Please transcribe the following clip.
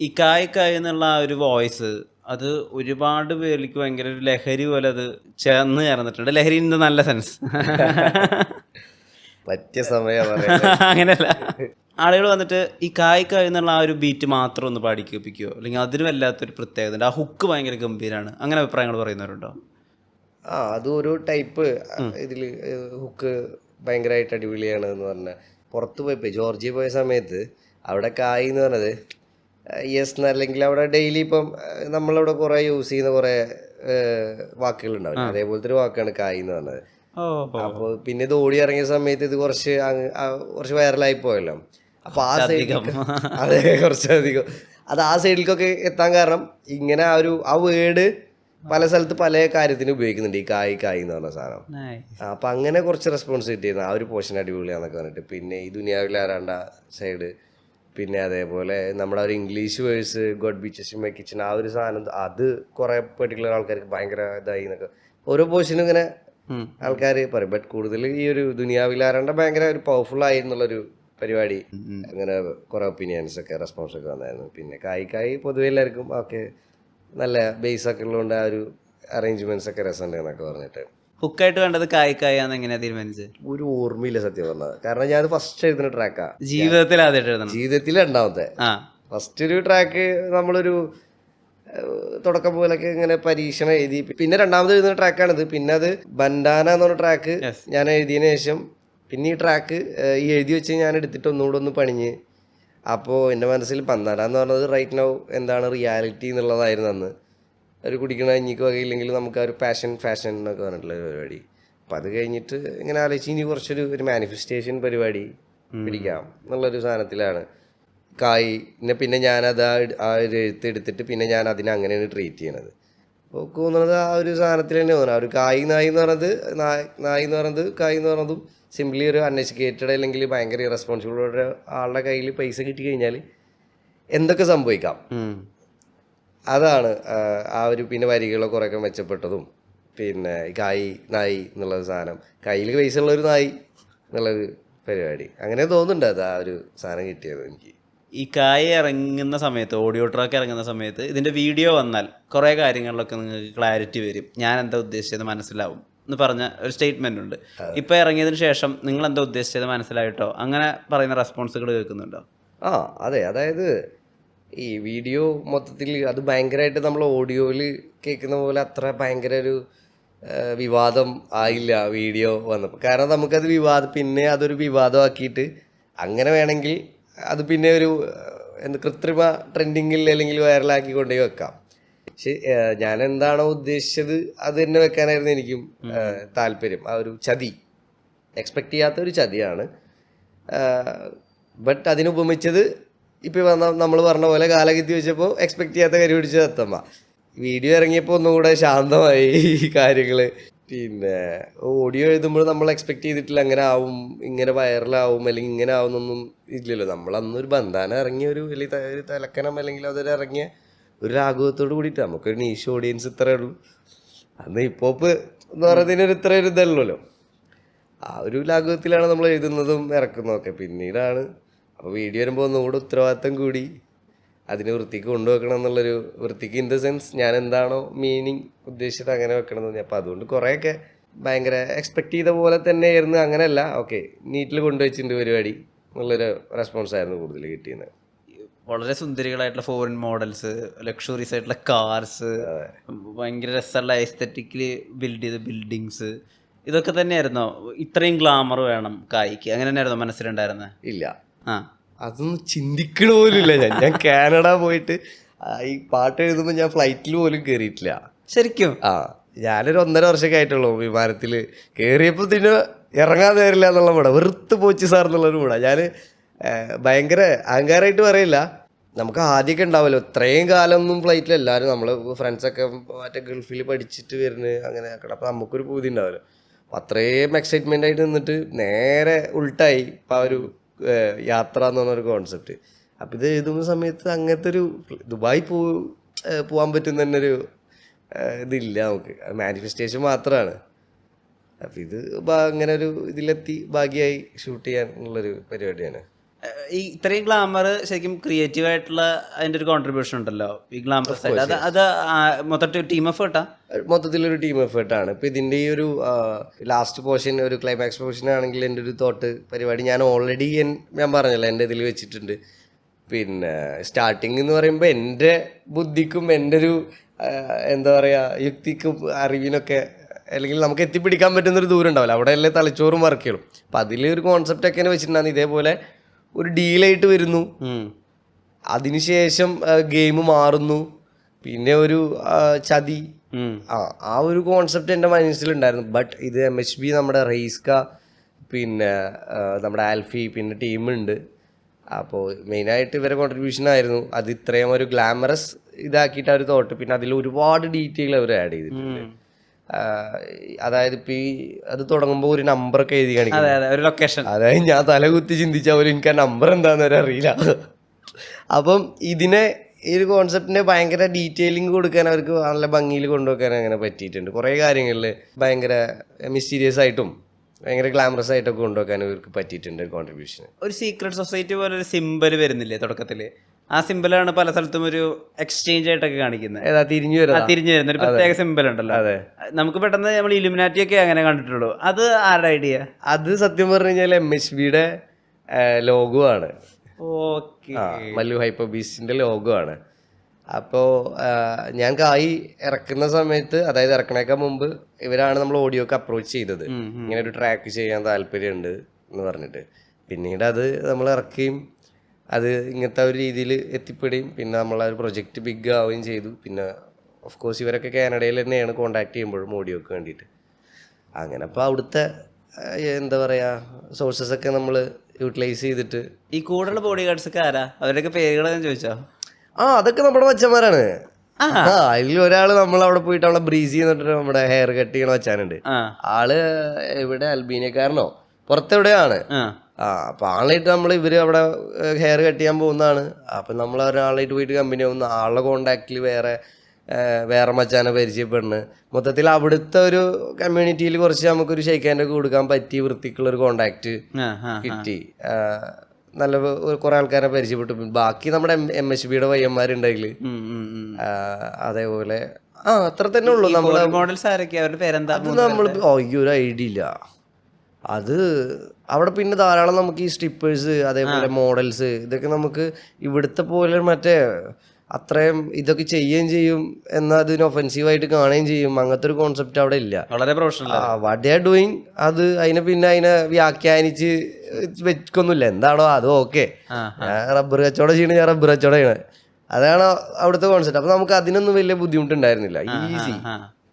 ഈ കായ് കായ് എന്നുള്ള ആ ഒരു വോയിസ് അത് ഒരുപാട് പേർക്ക് ഭയങ്കര ഒരു ലഹരി പോലെ അത് ചേർന്നിട്ടുണ്ട്. ലഹരി ഇൻ നല്ല സെൻസ്. പറ്റിയ സമയം പറയുന്നത്. അങ്ങനെയല്ല, ആളുകൾ വന്നിട്ട് ഈ കായ് കായ് എന്നുള്ള ആ ഒരു ബീറ്റ് മാത്രം ഒന്ന് പാടി കേൾപ്പിക്കുമോ, അല്ലെങ്കിൽ അതിന് വല്ലാത്തൊരു പ്രത്യേകത ഉണ്ട്, ആ ഹുക്ക് ഭയങ്കര ഗംഭീരമാണ്, അങ്ങനെ അഭിപ്രായങ്ങൾ പറയുന്നവരുണ്ടോ? അത് ഒരു ടൈപ്പ് ഇതിൽ ഹുക്ക് ഭയങ്കരമായിട്ട് അടിപൊളിയാണ് എന്ന് പറഞ്ഞാൽ പുറത്ത് പോയപ്പോൾ ജോർജിയ പോയ സമയത്ത് അവിടെ കായ് എന്ന് പറഞ്ഞത് യെസ് എന്നല്ലെങ്കിൽ അവിടെ ഡെയിലി ഇപ്പം നമ്മളവിടെ കുറേ യൂസ് ചെയ്യുന്ന കുറേ വാക്കുകളുണ്ടാവില്ല, അതേപോലത്തെ ഒരു വാക്കാണ് കായ് എന്ന് പറഞ്ഞത്. അപ്പോൾ പിന്നെ ഇത് ഓടി ഇറങ്ങിയ സമയത്ത് ഇത് കുറച്ച് വൈറലായി പോയല്ലോ. അപ്പോൾ ആ സൈഡിൽ അതെ കുറച്ചധികം അത് ആ സൈഡിലേക്കൊക്കെ എത്താൻ കാരണം ഇങ്ങനെ ആ വേർഡ് പല സ്ഥലത്ത് പല കാര്യത്തിന് ഉപയോഗിക്കുന്നുണ്ട്, ഈ കായ് കായ് എന്ന് പറഞ്ഞ സാധനം. അപ്പം അങ്ങനെ കുറച്ച് റെസ്പോൺസ് കിട്ടിയിരുന്നു. ആ ഒരു പോർഷൻ അടിപൊളിയാന്നൊക്കെ പറഞ്ഞിട്ട്. പിന്നെ ഈ ദുനിയാവിൽ ആരാണ്ട സൈഡ്, പിന്നെ അതേപോലെ നമ്മുടെ ഒരു English verse God beaches my kitchen, ആ ഒരു സാധനം അത് കുറേ പെർട്ടിക്കുലർ ആൾക്കാർക്ക് ഭയങ്കര ഇതായി എന്നൊക്കെ ഓരോ പോർഷനും ഇങ്ങനെ ആൾക്കാർ പറയും. ബട്ട് കൂടുതൽ ഈ ഒരു ദുനിയാവിൽ ആരാണ്ട ഭയങ്കര ഒരു പവർഫുൾ ആയി എന്നുള്ളൊരു പരിപാടി, അങ്ങനെ കുറേ ഒപ്പീനിയൻസ് ഒക്കെ റെസ്പോൺസ് ഒക്കെ വന്നായിരുന്നു. പിന്നെ കായ് കായ് പൊതുവെ എല്ലാവർക്കും ഓക്കെ നല്ല ബേസ് ഒക്കെ ഉള്ളതുകൊണ്ട് ആ ഒരു അറേഞ്ച്മെന്റ്സ് ഒക്കെ രസമുണ്ട് എന്നൊക്കെ പറഞ്ഞിട്ട്. ഹുക്കായിട്ട് വേണ്ടത് കായ് കായാന്ന് എങ്ങനെയാ തീരുമാനിച്ചത്? ഒരു ഓർമ്മയില്ല സത്യം പറഞ്ഞത്. കാരണം ഞാൻ ഫസ്റ്റ് എഴുതുന്ന ട്രാക്കാ ജീവിതത്തിൽ ആദ്യമായിട്ട് എഴുതണം. ജീവിതത്തിൽ രണ്ടാമത്തെ. ഫസ്റ്റ് ഒരു ട്രാക്ക് നമ്മളൊരു തുടക്കം പോലൊക്കെ ഇങ്ങനെ പരീക്ഷണം എഴുതി. പിന്നെ രണ്ടാമത് എഴുതുന്ന ട്രാക്കാണിത്. പിന്നെ അത് ബൻഡാന എന്ന് പറഞ്ഞ ട്രാക്ക് ഞാൻ എഴുതിയതിനു ശേഷം പിന്നെ ഈ ട്രാക്ക് ഈ എഴുതി വെച്ച് ഞാൻ എടുത്തിട്ട് ഒന്നുകൂടെ ഒന്ന് പണിഞ്ഞ്. അപ്പോൾ എൻ്റെ മനസ്സിൽ ബന്ധാന എന്ന് പറഞ്ഞത് റൈറ്റ് നൗ എന്താണ് റിയാലിറ്റി എന്നുള്ളതായിരുന്നു അന്ന്. ഒരു കുടിക്കണ കഞ്ഞിക്ക് വകയില്ലെങ്കിൽ നമുക്ക് ആ ഒരു ഫാഷൻ എന്നൊക്കെ പറഞ്ഞിട്ടുള്ള ഒരു പരിപാടി. അപ്പം അത് കഴിഞ്ഞിട്ട് ഇങ്ങനെ ആലോചിച്ച് ഇനി കുറച്ചൊരു മാനിഫെസ്റ്റേഷൻ പരിപാടി പിടിക്കാം എന്നുള്ളൊരു സാധനത്തിലാണ് കായ്. പിന്നെ ഞാനത് ആ ഒരു എഴുത്തെടുത്തിട്ട് പിന്നെ ഞാൻ അതിനെ അങ്ങനെയാണ് ട്രീറ്റ് ചെയ്യണത്. അപ്പോൾ തോന്നുന്നത് ആ ഒരു സാധനത്തിൽ തന്നെ തോന്നുന്നത്. ആ ഒരു കായ് നായ് എന്ന് പറഞ്ഞത് കായ് എന്ന് പറഞ്ഞതും സിംപ്ലി ഒരു അൺഎഡ്യൂക്കേറ്റഡ് അല്ലെങ്കിൽ ഭയങ്കര ഇറസ്പോൺസിബിൾ ആളുടെ കയ്യിൽ പൈസ കിട്ടി കഴിഞ്ഞാൽ എന്തൊക്കെ സംഭവിക്കാം, അതാണ് ആ ഒരു. പിന്നെ വരികൾ കുറേയൊക്കെ മെച്ചപ്പെട്ടതും, പിന്നെ കായ് നായി എന്നുള്ളൊരു സാധനം, കയ്യിൽ പൈസ ഉള്ളൊരു നായി എന്നുള്ളൊരു പരിപാടി, അങ്ങനെ തോന്നുന്നുണ്ട് അത് ആ ഒരു സാധനം കിട്ടിയത് എനിക്ക്. ഈ കായ് ഇറങ്ങുന്ന സമയത്ത്, ഓഡിയോ ട്രാക്ക് ഇറങ്ങുന്ന സമയത്ത് ഇതിൻ്റെ വീഡിയോ വന്നാൽ കുറേ കാര്യങ്ങളിലൊക്കെ നിങ്ങൾക്ക് ക്ലാരിറ്റി വരും, ഞാൻ എന്താ ഉദ്ദേശിച്ചത് മനസ്സിലാവും എന്ന് പറഞ്ഞ ഒരു സ്റ്റേറ്റ്മെൻ്റ് ഉണ്ട്. ഇപ്പോൾ ഇറങ്ങിയതിന് ശേഷം നിങ്ങൾ എന്താ ഉദ്ദേശിച്ചത് മനസ്സിലായിട്ടോ, അങ്ങനെ പറയുന്ന റെസ്പോൺസുകൾ കേൾക്കുന്നുണ്ടോ? അതെ, അതായത് ഈ വീഡിയോ മൊത്തത്തിൽ അത് ഭയങ്കരമായിട്ട് നമ്മൾ ഓഡിയോയിൽ കേൾക്കുന്ന പോലെ അത്ര ഭയങ്കര ഒരു വിവാദം ആയില്ല വീഡിയോ വന്നപ്പോൾ. കാരണം നമുക്കത് പിന്നെ അതൊരു വിവാദമാക്കിയിട്ട് അങ്ങനെ വേണമെങ്കിൽ അത് പിന്നെ ഒരു കൃത്രിമ ട്രെൻഡിങ്ങിൽ അല്ലെങ്കിൽ വൈറലാക്കി കൊണ്ടുപോയി വെക്കാം. പക്ഷെ ഞാൻ എന്താണോ ഉദ്ദേശിച്ചത് അത് തന്നെ വെക്കാനായിരുന്നു എനിക്കും താല്പര്യം. ആ ഒരു ചതി എക്സ്പെക്റ്റ് ചെയ്യാത്ത ഒരു ചതിയാണ്. ബട്ട് അതിനുപമിച്ചത് ഇപ്പോൾ നമ്മൾ പറഞ്ഞ പോലെ കാലഗതി വെച്ചപ്പോൾ എക്സ്പെക്റ്റ് ചെയ്യാത്ത കരി പിടിച്ചത് എത്തമ്മ. വീഡിയോ ഇറങ്ങിയപ്പോൾ ഒന്നും കൂടെ ശാന്തമായി ഈ കാര്യങ്ങൾ. പിന്നെ ഓഡിയോ എഴുതുമ്പോൾ നമ്മൾ എക്സ്പെക്റ്റ് ചെയ്തിട്ടില്ല അങ്ങനെ ആവും, ഇങ്ങനെ വൈറലാവും അല്ലെങ്കിൽ ഇങ്ങനെ ആവുന്നൊന്നും ഇല്ലല്ലോ. നമ്മളന്നൊരു ബന്ധാന ഇറങ്ങിയ ഒരു വലിയ തലക്കനം അല്ലെങ്കിൽ അതൊരു ഇറങ്ങിയ ഒരു രാഘവത്തോട് കൂടിയിട്ട് നമുക്കൊരു നീഷ് ഓഡിയൻസ് ഇത്രയേ ഉള്ളൂ. അന്ന് ഹിപ്പ് ഹോപ്പ് എന്ന് പറയുന്നതിനൊരു ഇത്ര ഒരു ഇതല്ലല്ലോ. ആ ഒരു ലാഘവത്തിലാണ് നമ്മൾ എഴുതുന്നതും ഇറക്കുന്നതൊക്കെ. പിന്നീടാണ് അപ്പോൾ വീഡിയോ വരുമ്പോൾ ഒന്നുകൂടെ ഉത്തരവാദിത്തം കൂടി അതിന് വൃത്തിക്ക് കൊണ്ടുവെക്കണം എന്നുള്ളൊരു, വൃത്തിക്ക് ഇൻ ദ സെൻസ് ഞാൻ എന്താണോ മീനിങ് ഉദ്ദേശിച്ചത് അങ്ങനെ വെക്കണം എന്ന് തോന്നി. അപ്പോൾ അതുകൊണ്ട് കുറേയൊക്കെ ഭയങ്കര എക്സ്പെക്റ്റ് ചെയ്ത പോലെ തന്നെ ആയിരുന്നു. അങ്ങനെയല്ല, ഓക്കെ നീറ്റിൽ കൊണ്ടുവച്ചിട്ടുണ്ട് പരിപാടി എന്നുള്ളൊരു റെസ്പോൺസ് ആയിരുന്നു കൂടുതൽ കിട്ടിയത്. വളരെ സുന്ദരികളായിട്ടുള്ള ഫോറിൻ മോഡൽസ്, ലക്ഷറീസ് ആയിട്ടുള്ള കാർസ്, ഭയങ്കര രസമുള്ള എസ്തെറ്റിക്കലി ബിൽഡ് ചെയ്ത ബിൽഡിങ്സ്, ഇതൊക്കെ തന്നെയായിരുന്നോ? ഇത്രയും ഗ്ലാമർ വേണം കായ്ക്ക്, അങ്ങനെ തന്നെയായിരുന്നോ മനസ്സിലുണ്ടായിരുന്നത്? ഇല്ല, അതൊന്നും ചിന്തിക്കണ പോലും ഇല്ല. ഞാൻ കാനഡ പോയിട്ട് ഈ പാട്ട് എഴുതുമ്പോൾ ഞാൻ ഫ്ലൈറ്റിൽ പോലും കയറിയിട്ടില്ല ശരിക്കും. ഞാനൊരു 1.5 വർഷമൊക്കെ ആയിട്ടുള്ളൂ വിമാനത്തിൽ കയറിയപ്പോൾ തന്നെ ഇറങ്ങാൻ നേരില്ല എന്നുള്ള കൂടെ വെറുത്ത് പോച്ച് സാർ എന്നുള്ളൊരു കൂടെ. ഞാൻ ഭയങ്കര അഹങ്കാരമായിട്ട് പറയില്ല, നമുക്ക് ആദ്യമൊക്കെ ഉണ്ടാവുമല്ലോ ഇത്രയും കാലമൊന്നും ഫ്ലൈറ്റിൽ എല്ലാവരും നമ്മൾ ഫ്രണ്ട്സൊക്കെ മറ്റേ ഗൾഫിൽ പഠിച്ചിട്ട് വരുന്നത് അങ്ങനെ ആക്കണം. അപ്പോൾ നമുക്കൊരു പൂതി ഉണ്ടാവുമല്ലോ. അപ്പം അത്രയും എക്സൈറ്റ്മെൻ്റ് ആയിട്ട് നിന്നിട്ട് നേരെ ഉൾട്ടായി ഇപ്പം ആ ഒരു യാത്ര എന്ന് പറഞ്ഞൊരു കോൺസെപ്റ്റ്. അപ്പം ഇത് എഴുതുന്ന സമയത്ത് അങ്ങനത്തെ ഒരു ദുബായ് പോകാൻ പറ്റുന്ന തന്നെ ഒരു ഇതില്ല നമുക്ക്, മാനിഫെസ്റ്റേഷൻ മാത്രമാണ്. അപ്പം ഇത് അങ്ങനെ ഒരു ഇതിലെത്തി ഭാഗ്യമായി ഷൂട്ട് ചെയ്യാൻ ഉള്ളൊരു പരിപാടിയാണ്. ഈ ഇത്രയും ഗ്ലാമർ ശരിക്കും ക്രിയേറ്റീവ് ആയിട്ടുള്ള അതിന്റെ ഒരു കോൺട്രിബ്യൂഷൻ ഉണ്ടല്ലോ ഈ ഗ്ലാമർ സൈഡ്. അത് മൊത്തത്തിൽ ടീം എഫേർട്ടാ, മൊത്തത്തിലൊരു ടീം എഫേർട്ടാണ്. ഇപ്പം ഇതിൻ്റെ ഈ ഒരു ലാസ്റ്റ് പോർഷൻ, ഒരു ക്ലൈമാക്സ് പോർഷൻ ആണെങ്കിൽ എൻ്റെ ഒരു തോട്ട് പരിപാടി ഞാൻ ഓൾറെഡി ഞാൻ പറഞ്ഞല്ലോ എൻ്റെ ഇതിൽ വെച്ചിട്ടുണ്ട്. പിന്നെ സ്റ്റാർട്ടിങ് എന്ന് പറയുമ്പോൾ എൻ്റെ ബുദ്ധിക്കും എൻ്റെ ഒരു എന്താ പറയുക യുക്തിക്കും അറിവിനൊക്കെ അല്ലെങ്കിൽ നമുക്ക് എത്തിപ്പിടിക്കാൻ പറ്റുന്നൊരു ദൂരം ഉണ്ടാവില്ല. അവിടെ അല്ലേ തലച്ചോറും വർക്ക് ചെയ്യണം. അപ്പം അതിലൊരു കോൺസെപ്റ്റൊക്കെ വെച്ചിട്ടുണ്ടാകുന്ന ഇതേപോലെ ഒരു ഡീലായിട്ട് വരുന്നു, അതിനുശേഷം ഗെയിം മാറുന്നു, പിന്നെ ഒരു ചതി, ആ ഒരു കോൺസെപ്റ്റ് എൻ്റെ മനസ്സിലുണ്ടായിരുന്നു. ബട്ട് ഇത് MHB, നമ്മുടെ റെയ്സ്ക, പിന്നെ നമ്മുടെ ആൽഫി, പിന്നെ ടീമുണ്ട്. അപ്പോൾ മെയിനായിട്ട് ഇവരെ കോൺട്രിബ്യൂഷൻ ആയിരുന്നു. അത് ഇത്രയും ഒരു ഗ്ലാമറസ് ഇതാക്കിയിട്ട് അവർ തോട്ട്. പിന്നെ അതിൽ ഒരുപാട് ഡീറ്റെയിൽ അവർ ആഡ് ചെയ്തിട്ടുണ്ട്. അതായത് ഇപ്പം ഈ അത് തുടങ്ങുമ്പോൾ ഒരു നമ്പറൊക്കെ എഴുതി കാണിക്കും, ലൊക്കേഷൻ. അതായത് ഞാൻ തലകുത്തി ചിന്തിച്ച പോലും എനിക്ക് ആ നമ്പർ എന്താണെന്ന് വരെ അറിയില്ല. അപ്പം ഇതിനെ ഈ ഒരു കോൺസെപ്റ്റിൻ്റെ ഭയങ്കര ഡീറ്റെയിലിംഗ് കൊടുക്കാൻ അവർക്ക് നല്ല ഭംഗിയിൽ കൊണ്ടുവെക്കാൻ അങ്ങനെ പറ്റിയിട്ടുണ്ട്. കുറേ കാര്യങ്ങളിൽ ഭയങ്കര മിസ്റ്റീരിയസ് ആയിട്ടും ഭയങ്കര ഗ്ലാമറസ് ആയിട്ടൊക്കെ കൊണ്ടുവെക്കാൻ ഇവർക്ക് പറ്റിയിട്ടുണ്ട് കോൺട്രിബ്യൂഷൻ. ഒരു സീക്രട്ട് സൊസൈറ്റി പോലെ ഒരു സിമ്പൽ വരുന്നില്ലേ തുടക്കത്തിൽ? ആ സിമ്പിളാണ് പല സ്ഥലത്തും ഒരു എക്സ്ചേഞ്ച് ആയിട്ടൊക്കെ കാണിക്കുന്നത്. തിരിഞ്ഞു വരുന്ന ഒരു പ്രത്യേക സിമ്പിൾ ഉണ്ടല്ലോ. അതെ, നമുക്ക് പെട്ടെന്ന് നമ്മൾ ഇലുമിനാറ്റി ഒക്കെ അങ്ങനെ കണ്ടിട്ടുള്ളൂ. അത് ആരുടെ ഐഡിയ? അത് സത്യം പറഞ്ഞു കഴിഞ്ഞാൽ MHBയുടെ ലോഗോ ആണ്. ഓക്കെ, മല്ലു ഹൈപ്പർ ബീസ്റ്റിന്റെ ലോഗോ ആണ്. അപ്പോൾ ഞാൻ കായ് ഇറക്കുന്ന സമയത്ത്, അതായത് ഇറക്കണേക്കാൾ മുമ്പ് ഇവരാണ് നമ്മൾ ഓഡിയോക്ക് അപ്രോച്ച് ചെയ്തത്. ഇങ്ങനെ ഒരു ട്രാക്ക് ചെയ്യാൻ താല്പര്യമുണ്ട് എന്ന് പറഞ്ഞിട്ട്. പിന്നീട് അത് നമ്മൾ ഇറക്കുകയും അത് ഇങ്ങനത്തെ ഒരു രീതിയിൽ എത്തിപ്പെടുകയും പിന്നെ നമ്മളാ ഒരു പ്രൊജക്റ്റ് ബിഗ് ആവുകയും ചെയ്തു. പിന്നെ ഓഫ് കോഴ്സ് ഇവരൊക്കെ കാനഡയിൽ തന്നെയാണ് കോൺടാക്ട് ചെയ്യുമ്പോഴും ഓഡിയോക്ക് വേണ്ടിയിട്ട്. അങ്ങനെ അപ്പോൾ അവിടുത്തെ എന്താ പറയുക സോഴ്സസൊക്കെ നമ്മൾ യൂട്ടിലൈസ് ചെയ്തിട്ട്. ഈ കൂടുതലുള്ള ബോഡി ഗാർഡ്സ് ഒക്കെ ആരാ? അവരുടെയൊക്കെ പേരുകൾ ഞാൻ ചോദിച്ചോ? അതൊക്കെ നമ്മുടെ മച്ചന്മാരാണ്. അതിൽ ഒരാൾ നമ്മളവിടെ പോയിട്ട് അവിടെ ബ്രീസ് ചെയ്യുന്നിട്ട് നമ്മുടെ ഹെയർ കട്ട് ചെയ്യണ വെച്ചാനുണ്ട്. ആള് ഇവിടെ അൽബീനിയക്കാരനോ പുറത്തെവിടെയാണ്. അപ്പൊ ആളായിട്ട് ഇവര് അവിടെ ഹെയർ കട്ട് ചെയ്യാൻ പോകുന്നതാണ്. അപ്പൊ നമ്മൾ ഒരാളായിട്ട് പോയിട്ട് കമ്പനി ആവുന്ന ആളുടെ കോണ്ടാക്റ്റിൽ വേറെ മച്ചാനെ പരിചയപ്പെടുന്നത്. മൊത്തത്തിൽ അവിടുത്തെ ഒരു കമ്മ്യൂണിറ്റിയിൽ കുറച്ച് നമുക്കൊരു ഷെയ്ക്കാൻ്റെ ഒക്കെ കൊടുക്കാൻ പറ്റിയ വൃത്തിക്കുള്ളൊരു കോണ്ടാക്ട് കിട്ടി. നല്ല കുറെ ആൾക്കാരെ പരിചയപ്പെട്ടു. ബാക്കി നമ്മുടെ MHBയുടെ പയ്യന്മാരുണ്ടെങ്കിൽ അതേപോലെ അത്ര തന്നെ ഉള്ളൂ. നമ്മുടെ മോഡൽസ് ആരൊക്കെ? അവരുടെ പേരെന്താ? അത് നമ്മൾ ഒരു ഐഡിയ ഇല്ല. അത് അവിടെ പിന്നെ ധാരാളം നമുക്ക് ഈ സ്ട്രിപ്പേഴ്സ്, അതേപോലെ മോഡൽസ്, ഇതൊക്കെ നമുക്ക് ഇവിടുത്തെ പോലെ മറ്റേ അത്രയും ഇതൊക്കെ ചെയ്യുകയും ചെയ്യും എന്നാൽ അതിന് ഒഫൻസീവായിട്ട് കാണുകയും ചെയ്യും. അങ്ങനത്തെ ഒരു കോൺസെപ്റ്റ് അവിടെ ഇല്ല. വളരെ professional. What they are doing അത് അതിനെ വ്യാഖ്യാനിച്ച് വെക്കൊന്നുമില്ല. എന്താണോ അത് ഓക്കെ. റബ്ബർ കച്ചവടം ചെയ്യണ ഞാൻ റബ്ബർ കച്ചവടം ചെയ്യണേ, അതാണ് അവിടുത്തെ കോൺസെപ്റ്റ്. അപ്പൊ നമുക്ക് അതിനൊന്നും വലിയ ബുദ്ധിമുട്ടുണ്ടായിരുന്നില്ല. ഈസി.